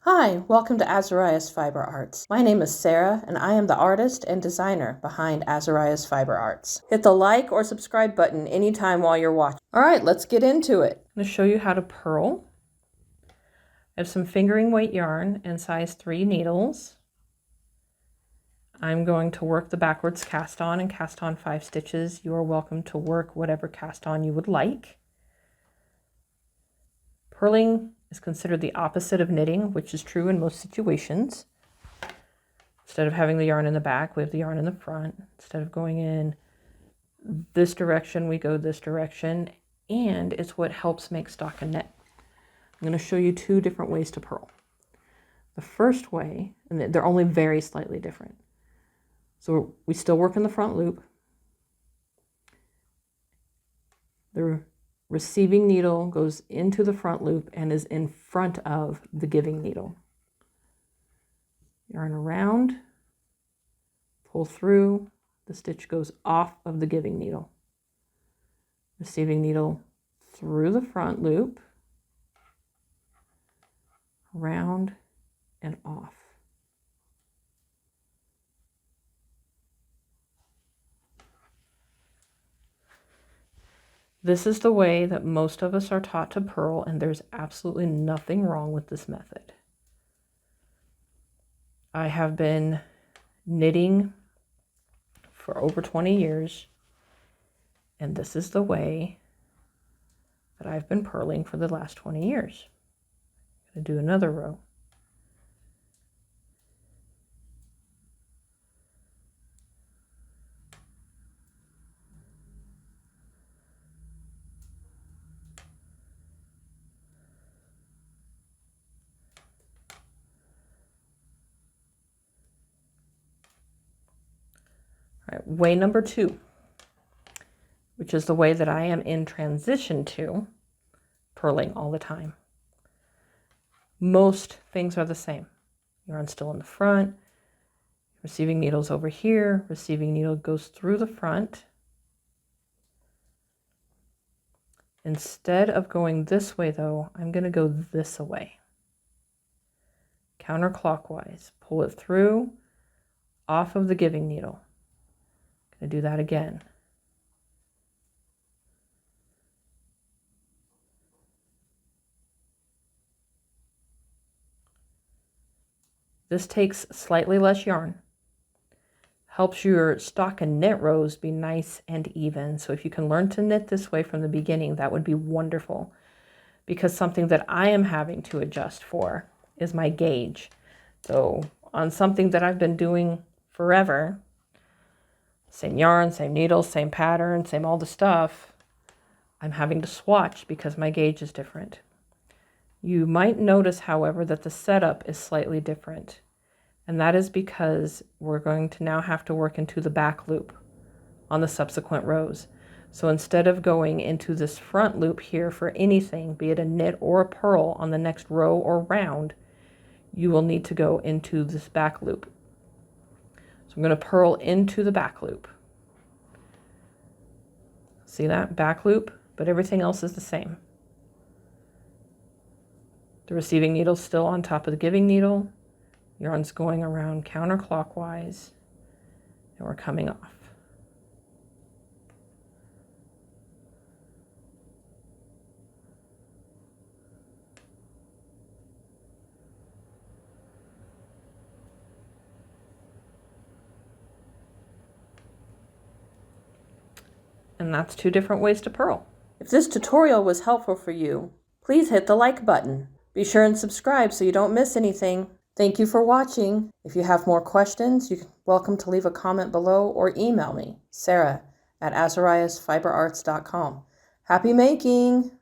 Hi, welcome to Azariah's Fiber Arts. My name is Sarah, and I am the artist and designer behind Azariah's Fiber Arts. Hit the like or subscribe button anytime while you're watching. All right, let's get into it. I'm going to show you how to purl. I have some fingering weight yarn and size 3 needles. I'm going to work the backwards cast on and cast on 5 stitches. You are welcome to work whatever cast on you would like. Purling is considered the opposite of knitting, which is true in most situations. Instead of having the yarn in the back, we have the yarn in the front. Instead of going in this direction, we go this direction, and it's what helps make stockinette. I'm going to show you 2 different ways to purl. The first way, and they're only very slightly different. So we still work in the front loop. The receiving needle goes into the front loop and is in front of the giving needle. Yarn around, pull through, the stitch goes off of the giving needle. Receiving needle through the front loop, around and off. This is the way that most of us are taught to purl, and there's absolutely nothing wrong with this method. I have been knitting for over 20 years, and this is the way that I've been purling for the last 20 years. I'm going to do another row. All right, way number 2, which is the way that I am in transition to purling all the time. Most things are the same. Yarn still in the front, receiving needles over here, receiving needle goes through the front. Instead of going this way though, I'm going to go this way. Counterclockwise, pull it through, off of the giving needle. Going to do that again. This takes slightly less yarn. Helps your stockinette rows be nice and even. So if you can learn to knit this way from the beginning, that would be wonderful. Because something that I am having to adjust for is my gauge. So on something that I've been doing forever, same yarn, same needles, same pattern, same all the stuff, I'm having to swatch because my gauge is different. You might notice, however, that the setup is slightly different. And that is because we're going to now have to work into the back loop on the subsequent rows. So instead of going into this front loop here for anything, be it a knit or a purl on the next row or round, you will need to go into this back loop. So I'm going to purl into the back loop. See that? Back loop, but everything else is the same. The receiving needle still on top of the giving needle. Yarn's going around counterclockwise, and we're coming off. And that's 2 different ways to purl. If this tutorial was helpful for you, please hit the like button. Be sure and subscribe so you don't miss anything. Thank you for watching. If you have more questions, you're welcome to leave a comment below or email me, Sarah@azariahsfiberarts.com. Happy making!